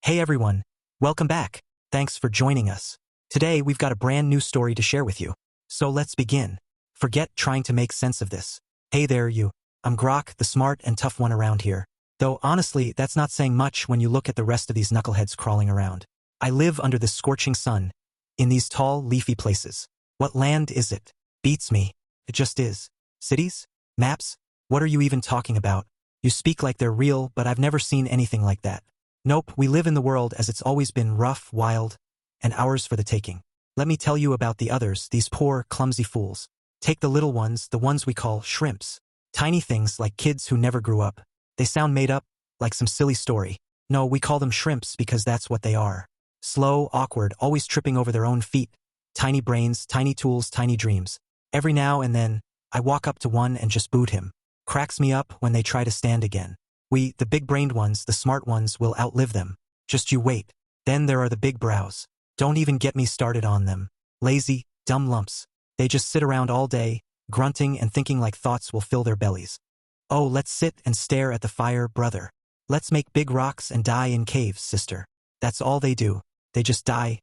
Hey everyone, welcome back. Thanks for joining us. Today we've got a brand new story to share with you. So let's begin. Forget trying to make sense of this. Hey there you. I'm Grok, the smart and tough one around here. Though honestly, that's not saying much when you look at the rest of these knuckleheads crawling around. I live under this scorching sun, in these tall, leafy places. What land is it? Beats me. It just is. Cities? Maps? What are you even talking about? You speak like they're real, but I've never seen anything like that. Nope, we live in the world as it's always been rough, wild, and ours for the taking. Let me tell you about the others, these poor, clumsy fools. Take the little ones, the ones we call shrimps. Tiny things like kids who never grew up. They sound made up, like some silly story. No, we call them shrimps because that's what they are. Slow, awkward, always tripping over their own feet. Tiny brains, tiny tools, tiny dreams. Every now and then, I walk up to one and just boot him. Cracks me up when they try to stand again. We, the big-brained ones, the smart ones, will outlive them. Just you wait. Then there are the big brows. Don't even get me started on them. Lazy, dumb lumps. They just sit around all day, grunting and thinking like thoughts will fill their bellies. Oh, let's sit and stare at the fire, brother. Let's make big rocks and die in caves, sister. That's all they do. They just die.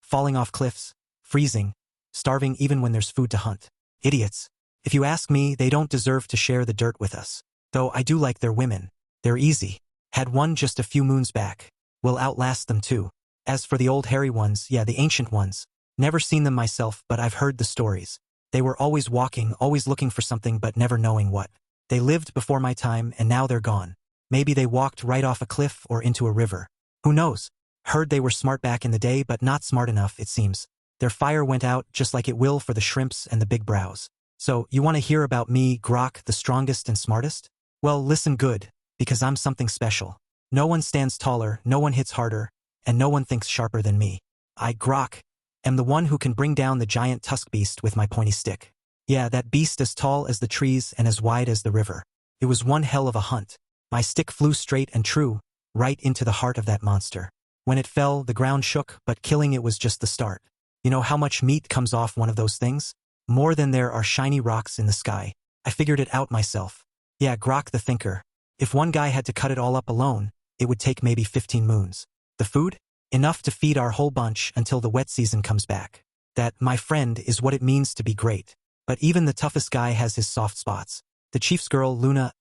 Falling off cliffs, freezing, starving even when there's food to hunt. Idiots. If you ask me, they don't deserve to share the dirt with us. Though I do like their women. They're easy. Had one just a few moons back. We'll outlast them too. As for the old hairy ones, yeah, the ancient ones. Never seen them myself, but I've heard the stories. They were always walking, always looking for something but never knowing what. They lived before my time and now they're gone. Maybe they walked right off a cliff or into a river. Who knows? Heard they were smart back in the day but not smart enough, it seems. Their fire went out just like it will for the shrimps and the big brows. So, you want to hear about me, Grok, the strongest and smartest? Well, listen good, because I'm something special. No one stands taller, no one hits harder, and no one thinks sharper than me. I, Grok, am the one who can bring down the giant tusk beast with my pointy stick. Yeah, that beast as tall as the trees and as wide as the river. It was one hell of a hunt. My stick flew straight and true, right into the heart of that monster. When it fell, the ground shook, but killing it was just the start. You know how much meat comes off one of those things? More than there are shiny rocks in the sky. I figured it out myself. Yeah, Grok the thinker. If one guy had to cut it all up alone, it would take maybe 15 moons. The food? Enough to feed our whole bunch until the wet season comes back. That, my friend, is what it means to be great. But even the toughest guy has his soft spots. The chief's girl, Luna,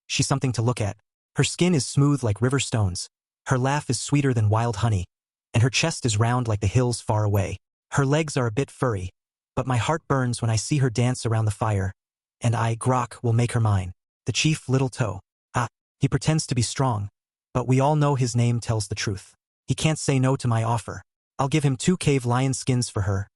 she's something to look at. Her skin is smooth like river stones. Her laugh is sweeter than wild honey. And her chest is round like the hills far away. Her legs are a bit furry. But my heart burns when I see her dance around the fire. And I, Grok, will make her mine. The chief, Little Toe. He pretends to be strong. But we all know his name tells the truth. He can't say no to my offer. I'll give him 2 cave lion skins for her.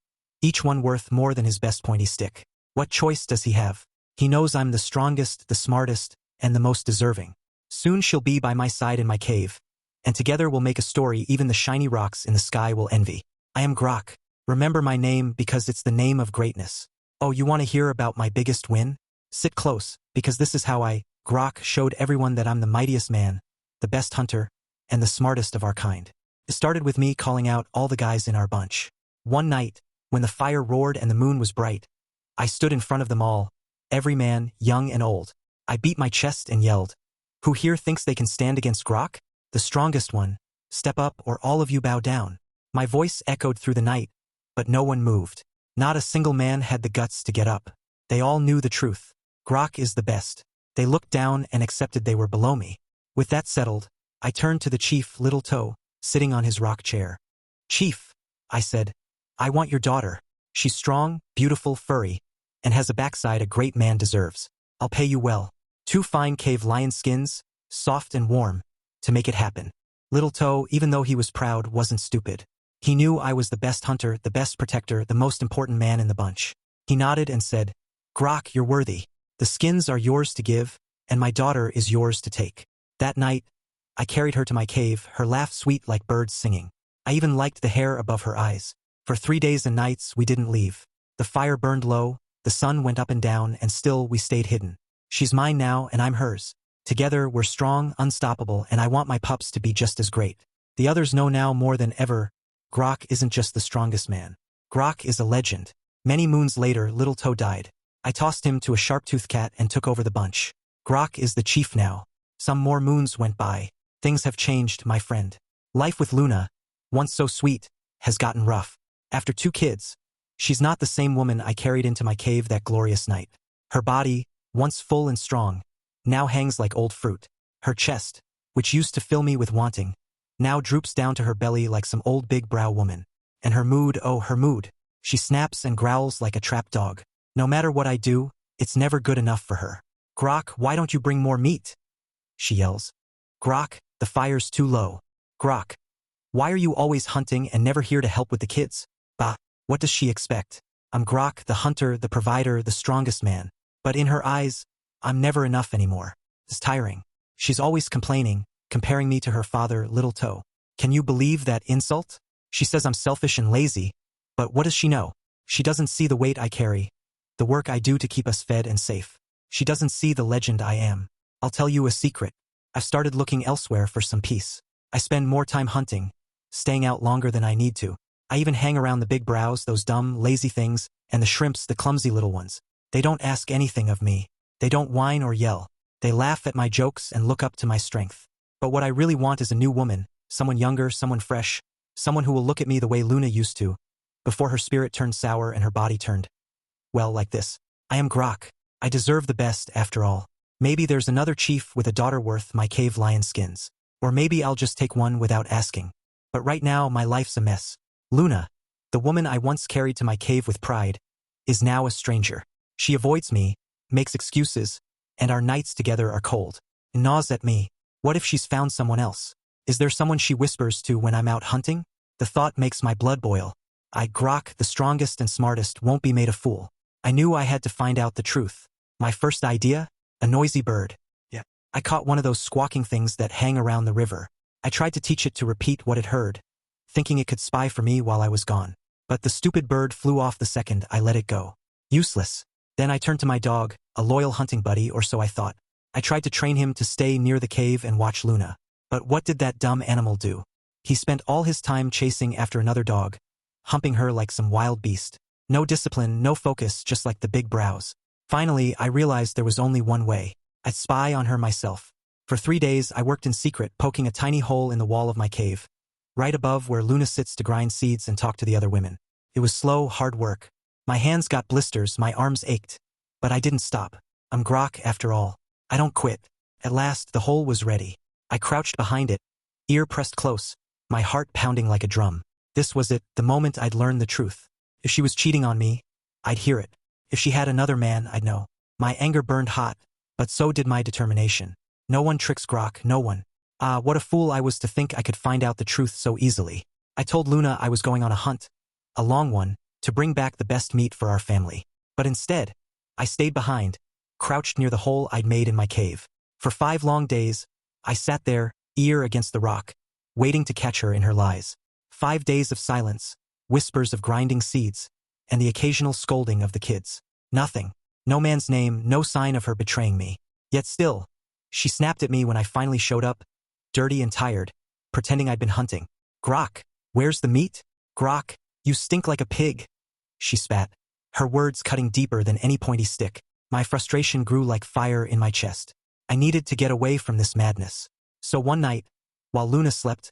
Each one worth more than his best pointy stick. What choice does he have? He knows I'm the strongest, the smartest, and the most deserving. Soon she'll be by my side in my cave. And together we'll make a story even the shiny rocks in the sky will envy. I am Grok. Remember my name because it's the name of greatness. Oh, you want to hear about my biggest win? Sit close, because this is how I, Grok, showed everyone that I'm the mightiest man, the best hunter, and the smartest of our kind. It started with me calling out all the guys in our bunch. One night, when the fire roared and the moon was bright, I stood in front of them all, every man, young and old. I beat my chest and yelled, "Who here thinks they can stand against Grok? The strongest one. Step up or all of you bow down." My voice echoed through the night, but no one moved. Not a single man had the guts to get up. They all knew the truth. Grok is the best. They looked down and accepted they were below me. With that settled, I turned to the chief, Little Toe, sitting on his rock chair. "Chief," I said, "I want your daughter. She's strong, beautiful, furry, and has a backside a great man deserves. I'll pay you well. 2 fine cave lion skins, soft and warm, to make it happen." Little Toe, even though he was proud, wasn't stupid. He knew I was the best hunter, the best protector, the most important man in the bunch. He nodded and said, "Grok, you're worthy. The skins are yours to give, and my daughter is yours to take." That night, I carried her to my cave, her laugh sweet like birds singing. I even liked the hair above her eyes. For 3 days and nights, we didn't leave. The fire burned low, the sun went up and down, and still we stayed hidden. She's mine now, and I'm hers. Together, we're strong, unstoppable, and I want my pups to be just as great. The others know now more than ever, Grok isn't just the strongest man. Grok is a legend. Many moons later, Little Toe died. I tossed him to a sharp-toothed cat and took over the bunch. Grok is the chief now. Some more moons went by. Things have changed, my friend. Life with Luna, once so sweet, has gotten rough. After 2 kids, she's not the same woman I carried into my cave that glorious night. Her body, once full and strong, now hangs like old fruit. Her chest, which used to fill me with wanting, now droops down to her belly like some old big brow woman. And her mood, oh her mood. She snaps and growls like a trapped dog. No matter what I do, it's never good enough for her. Grok, why don't you bring more meat? She yells. Grok, the fire's too low. Grok, why are you always hunting and never here to help with the kids? Bah, what does she expect? I'm Grok, the hunter, the provider, the strongest man. But in her eyes, I'm never enough anymore. It's tiring. She's always complaining, comparing me to her father, Little Toe. Can you believe that insult? She says I'm selfish and lazy, but what does she know? She doesn't see the weight I carry, the work I do to keep us fed and safe. She doesn't see the legend I am. I'll tell you a secret. I've started looking elsewhere for some peace. I spend more time hunting, staying out longer than I need to. I even hang around the big brows, those dumb, lazy things, and the shrimps, the clumsy little ones. They don't ask anything of me. They don't whine or yell. They laugh at my jokes and look up to my strength. But what I really want is a new woman, someone younger, someone fresh, someone who will look at me the way Luna used to, before her spirit turned sour and her body turned, well, like this. I am Grok. I deserve the best, after all. Maybe there's another chief with a daughter worth my cave lion skins. Or maybe I'll just take one without asking. But right now, my life's a mess. Luna, the woman I once carried to my cave with pride, is now a stranger. She avoids me, makes excuses, and our nights together are cold. Gnaws at me. What if she's found someone else? Is there someone she whispers to when I'm out hunting? The thought makes my blood boil. I, Grok, the strongest and smartest, won't be made a fool. I knew I had to find out the truth. My first idea? A noisy bird. Yeah. I caught one of those squawking things that hang around the river. I tried to teach it to repeat what it heard, thinking it could spy for me while I was gone. But the stupid bird flew off the second I let it go. Useless. Then I turned to my dog, a loyal hunting buddy, or so I thought. I tried to train him to stay near the cave and watch Luna. But what did that dumb animal do? He spent all his time chasing after another dog, humping her like some wild beast. No discipline, no focus, just like the big brows. Finally, I realized there was only one way. I'd spy on her myself. For 3 days, I worked in secret, poking a tiny hole in the wall of my cave, right above where Luna sits to grind seeds and talk to the other women. It was slow, hard work. My hands got blisters, my arms ached. But I didn't stop. I'm Grok, after all. I don't quit. At last, the hole was ready. I crouched behind it, ear pressed close, my heart pounding like a drum. This was it, the moment I'd learn the truth. If she was cheating on me, I'd hear it. If she had another man, I'd know. My anger burned hot, but so did my determination. No one tricks Grok, no one. Ah, what a fool I was to think I could find out the truth so easily. I told Luna I was going on a hunt, a long one, to bring back the best meat for our family. But instead, I stayed behind, crouched near the hole I'd made in my cave. For 5 long days, I sat there, ear against the rock, waiting to catch her in her lies. 5 days of silence, whispers of grinding seeds, and the occasional scolding of the kids. Nothing. No man's name, no sign of her betraying me. Yet still, she snapped at me when I finally showed up, dirty and tired, pretending I'd been hunting. Grok, where's the meat? Grok, you stink like a pig. She spat, her words cutting deeper than any pointy stick. My frustration grew like fire in my chest. I needed to get away from this madness. So one night, while Luna slept,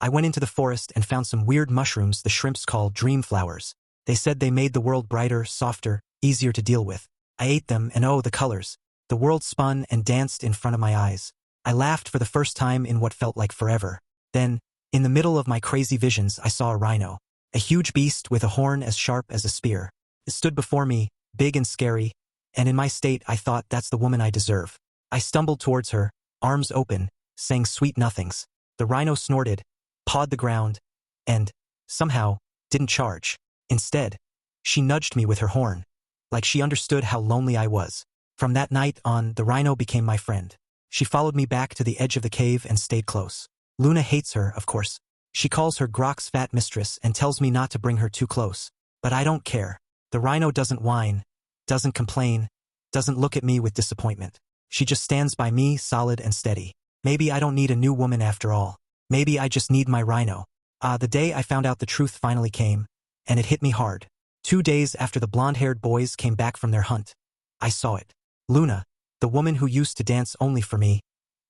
I went into the forest and found some weird mushrooms the shrimps call dream flowers. They said they made the world brighter, softer, easier to deal with. I ate them and oh, the colors. The world spun and danced in front of my eyes. I laughed for the first time in what felt like forever. Then, in the middle of my crazy visions, I saw a rhino. A huge beast with a horn as sharp as a spear. It stood before me, big and scary, and in my state I thought that's the woman I deserve. I stumbled towards her, arms open, saying sweet nothings. The rhino snorted, pawed the ground, and, somehow, didn't charge. Instead, she nudged me with her horn, like she understood how lonely I was. From that night on, the rhino became my friend. She followed me back to the edge of the cave and stayed close. Luna hates her, of course. She calls her Grok's fat mistress and tells me not to bring her too close. But I don't care. The rhino doesn't whine, doesn't complain, doesn't look at me with disappointment. She just stands by me, solid and steady. Maybe I don't need a new woman after all. Maybe I just need my rhino. The day I found out the truth finally came, and it hit me hard. 2 days after the blonde-haired boys came back from their hunt, I saw it. Luna, the woman who used to dance only for me,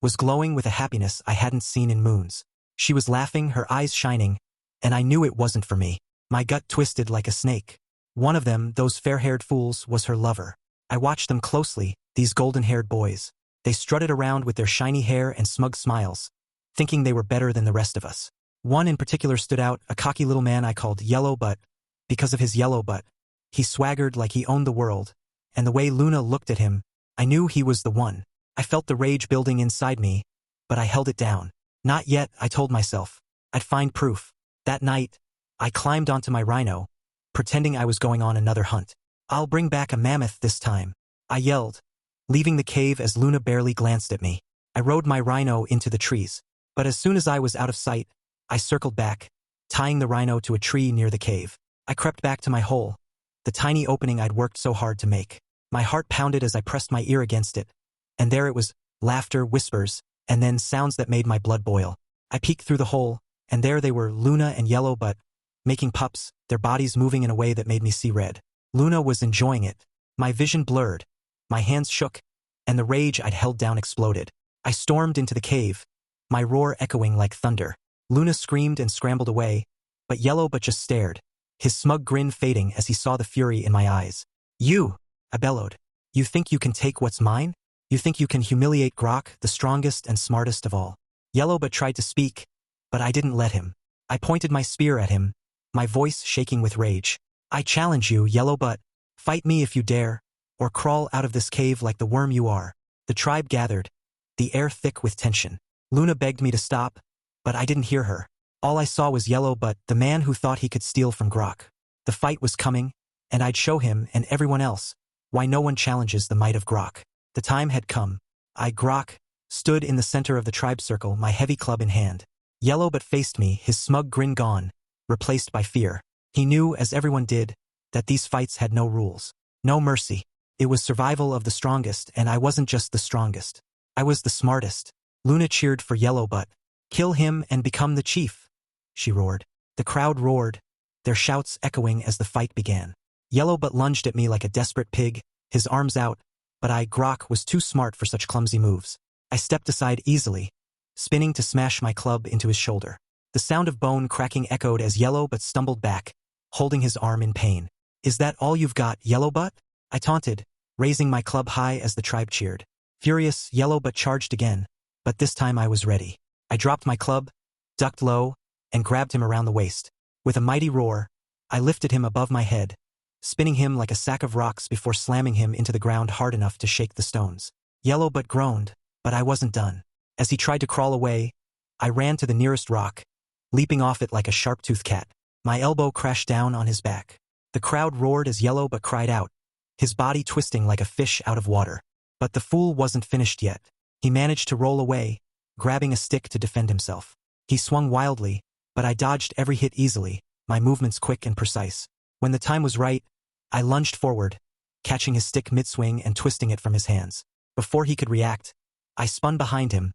was glowing with a happiness I hadn't seen in moons. She was laughing, her eyes shining, and I knew it wasn't for me. My gut twisted like a snake. One of them, those fair-haired fools, was her lover. I watched them closely, these golden-haired boys. They strutted around with their shiny hair and smug smiles, thinking they were better than the rest of us. One in particular stood out, a cocky little man I called Yellow Butt. Because of his yellow butt, he swaggered like he owned the world, and the way Luna looked at him, I knew he was the one. I felt the rage building inside me, but I held it down. Not yet, I told myself. I'd find proof. That night, I climbed onto my rhino, pretending I was going on another hunt. I'll bring back a mammoth this time, I yelled, leaving the cave as Luna barely glanced at me. I rode my rhino into the trees, but as soon as I was out of sight, I circled back, tying the rhino to a tree near the cave. I crept back to my hole, the tiny opening I'd worked so hard to make. My heart pounded as I pressed my ear against it, and there it was, laughter, whispers, and then sounds that made my blood boil. I peeked through the hole, and there they were, Luna and Yellow Butt, making pups, their bodies moving in a way that made me see red. Luna was enjoying it. My vision blurred, my hands shook, and the rage I'd held down exploded. I stormed into the cave, my roar echoing like thunder. Luna screamed and scrambled away, but Yellow Butt just stared, his smug grin fading as he saw the fury in my eyes. You, I bellowed. You think you can take what's mine? You think you can humiliate Grok, the strongest and smartest of all? Yellow Butt tried to speak, but I didn't let him. I pointed my spear at him, my voice shaking with rage. I challenge you, Yellow Butt. Fight me if you dare, or crawl out of this cave like the worm you are. The tribe gathered, the air thick with tension. Luna begged me to stop, but I didn't hear her. All I saw was Yellow Butt, the man who thought he could steal from Grok. The fight was coming, and I'd show him and everyone else why no one challenges the might of Grok. The time had come. Grok, stood in the center of the tribe circle, my heavy club in hand. Yellow Butt faced me, his smug grin gone, replaced by fear. He knew, as everyone did, that these fights had no rules, no mercy. It was survival of the strongest, and I wasn't just the strongest. I was the smartest. Luna cheered for Yellow Butt. Kill him and become the chief, she roared. The crowd roared, their shouts echoing as the fight began. Yellow Butt lunged at me like a desperate pig, his arms out, but Grok was too smart for such clumsy moves. I stepped aside easily, spinning to smash my club into his shoulder. The sound of bone cracking echoed as Yellow Butt stumbled back, holding his arm in pain. Is that all you've got, Yellow Butt? I taunted, raising my club high as the tribe cheered. Furious, Yellow Butt charged again, but this time I was ready. I dropped my club, ducked low, and grabbed him around the waist. With a mighty roar, I lifted him above my head, spinning him like a sack of rocks before slamming him into the ground hard enough to shake the stones. Yellow Butt groaned, but I wasn't done. As he tried to crawl away, I ran to the nearest rock, leaping off it like a sharp-toothed cat. My elbow crashed down on his back. The crowd roared as Yellow Butt cried out, his body twisting like a fish out of water. But the fool wasn't finished yet. He managed to roll away, grabbing a stick to defend himself. He swung wildly, but I dodged every hit easily, my movements quick and precise. When the time was right, I lunged forward, catching his stick mid-swing and twisting it from his hands. Before he could react, I spun behind him,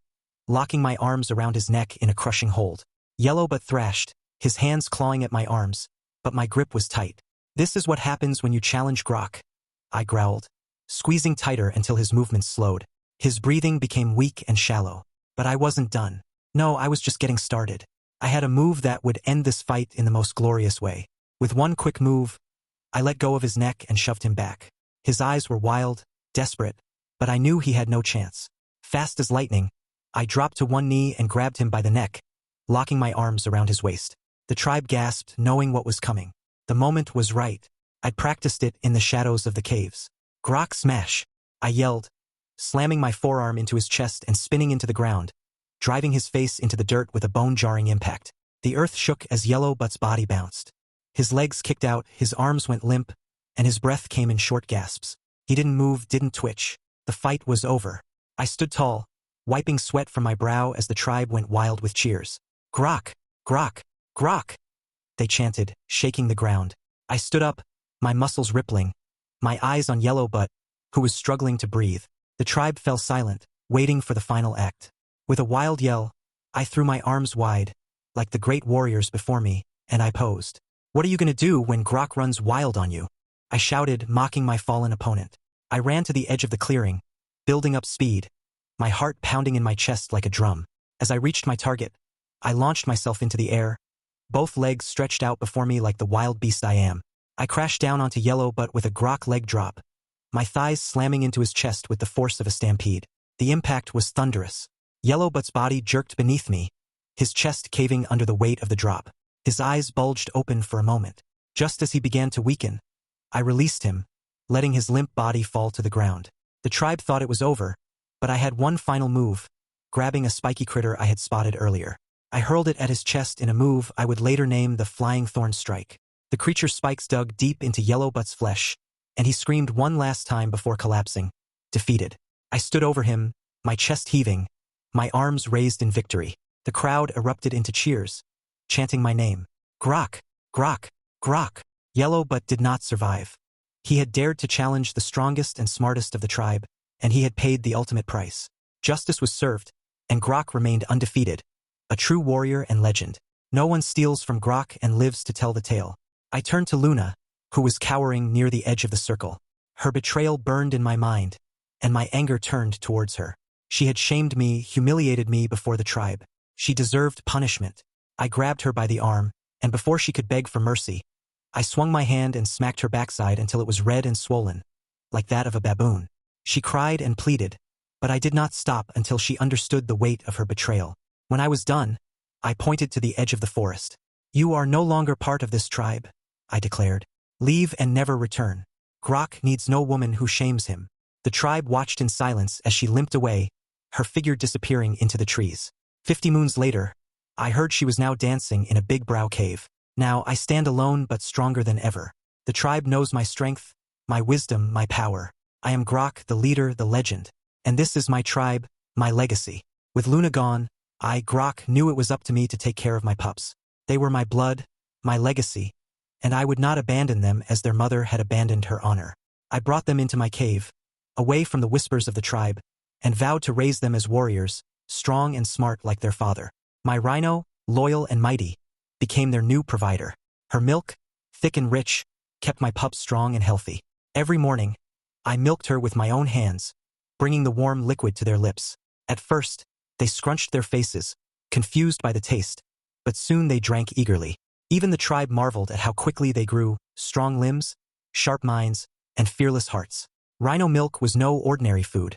locking my arms around his neck in a crushing hold. Yellow Butt thrashed, his hands clawing at my arms, but my grip was tight. This is what happens when you challenge Grok, I growled, squeezing tighter until his movements slowed. His breathing became weak and shallow. But I wasn't done. No, I was just getting started. I had a move that would end this fight in the most glorious way. With one quick move, I let go of his neck and shoved him back. His eyes were wild, desperate, but I knew he had no chance. Fast as lightning, I dropped to one knee and grabbed him by the neck, locking my arms around his waist. The tribe gasped, knowing what was coming. The moment was right. I'd practiced it in the shadows of the caves. Grok smash, I yelled, slamming my forearm into his chest and spinning into the ground, driving his face into the dirt with a bone-jarring impact. The earth shook as Yellow Butt's body bounced. His legs kicked out, his arms went limp, and his breath came in short gasps. He didn't move, didn't twitch. The fight was over. I stood tall, wiping sweat from my brow as the tribe went wild with cheers. Grok! Grok! Grok! They chanted, shaking the ground. I stood up, my muscles rippling, my eyes on Yellow Butt, who was struggling to breathe. The tribe fell silent, waiting for the final act. With a wild yell, I threw my arms wide, like the great warriors before me, and I posed. What are you gonna do when Grok runs wild on you? I shouted, mocking my fallen opponent. I ran to the edge of the clearing, building up speed, my heart pounding in my chest like a drum. As I reached my target, I launched myself into the air, both legs stretched out before me like the wild beast I am. I crashed down onto Yellow Butt with a grok leg drop, my thighs slamming into his chest with the force of a stampede. The impact was thunderous. Yellow Butt's body jerked beneath me, his chest caving under the weight of the drop. His eyes bulged open for a moment. Just as he began to weaken, I released him, letting his limp body fall to the ground. The tribe thought it was over, but I had one final move, grabbing a spiky critter I had spotted earlier. I hurled it at his chest in a move I would later name the Flying Thorn Strike. The creature's spikes dug deep into Yellow Butt's flesh, and he screamed one last time before collapsing, defeated. I stood over him, my chest heaving, my arms raised in victory. The crowd erupted into cheers, chanting my name. Grok, Grok, Grok. Yellow Butt did not survive. He had dared to challenge the strongest and smartest of the tribe, and he had paid the ultimate price. Justice was served, and Grok remained undefeated, a true warrior and legend. No one steals from Grok and lives to tell the tale. I turned to Luna, who was cowering near the edge of the circle. Her betrayal burned in my mind, and my anger turned towards her. She had shamed me, humiliated me before the tribe. She deserved punishment. I grabbed her by the arm, and before she could beg for mercy, I swung my hand and smacked her backside until it was red and swollen, like that of a baboon. She cried and pleaded, but I did not stop until she understood the weight of her betrayal. When I was done, I pointed to the edge of the forest. You are no longer part of this tribe, I declared. Leave and never return. Grok needs no woman who shames him. The tribe watched in silence as she limped away, her figure disappearing into the trees. 50 moons later, I heard she was now dancing in a big brow cave. Now I stand alone but stronger than ever. The tribe knows my strength, my wisdom, my power. I am Grok, the leader, the legend. And this is my tribe, my legacy. With Luna gone, I, Grok, knew it was up to me to take care of my pups. They were my blood, my legacy, and I would not abandon them as their mother had abandoned her honor. I brought them into my cave, away from the whispers of the tribe, and vowed to raise them as warriors, strong and smart like their father. My rhino, loyal and mighty, became their new provider. Her milk, thick and rich, kept my pups strong and healthy. Every morning, I milked her with my own hands, bringing the warm liquid to their lips. At first, they scrunched their faces, confused by the taste, but soon they drank eagerly. Even the tribe marveled at how quickly they grew, strong limbs, sharp minds, and fearless hearts. Rhino milk was no ordinary food.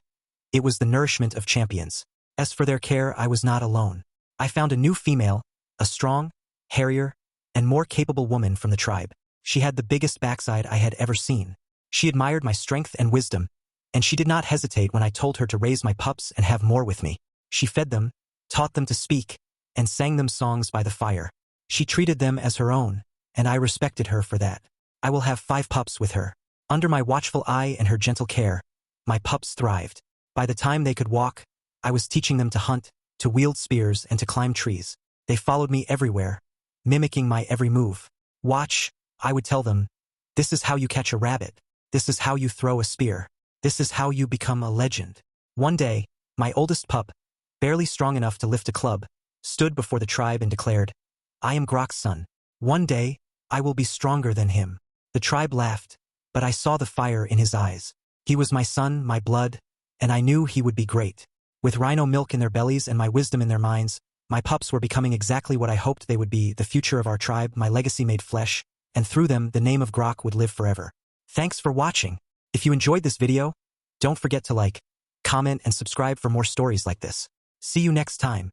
It was the nourishment of champions. As for their care, I was not alone. I found a new female, a strong, hairier, and more capable woman from the tribe. She had the biggest backside I had ever seen. She admired my strength and wisdom, and she did not hesitate when I told her to raise my pups and have more with me. She fed them, taught them to speak, and sang them songs by the fire. She treated them as her own, and I respected her for that. I will have 5 pups with her. Under my watchful eye and her gentle care, my pups thrived. By the time they could walk, I was teaching them to hunt, to wield spears, and to climb trees. They followed me everywhere, mimicking my every move. Watch, I would tell them, this is how you catch a rabbit. This is how you throw a spear. This is how you become a legend. One day, my oldest pup, barely strong enough to lift a club, stood before the tribe and declared, I am Grok's son. One day, I will be stronger than him. The tribe laughed, but I saw the fire in his eyes. He was my son, my blood, and I knew he would be great. With rhino milk in their bellies and my wisdom in their minds, my pups were becoming exactly what I hoped they would be, the future of our tribe, my legacy made flesh, and through them, the name of Grok would live forever. Thanks for watching. If you enjoyed this video, don't forget to like, comment, and subscribe for more stories like this. See you next time.